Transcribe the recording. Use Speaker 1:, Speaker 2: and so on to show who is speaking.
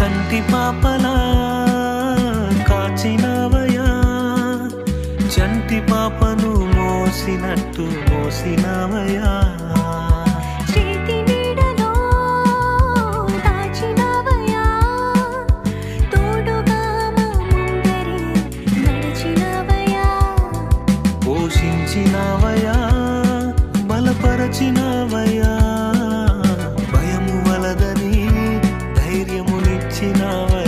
Speaker 1: కంటి పాపలా కాచినవయా, చంటి పాపను మోసినట్టు మోసినవయా. పోషించినవయా, బలపరచినవయా, భయము వలదని ధైర్యమునిచ్చినవయా.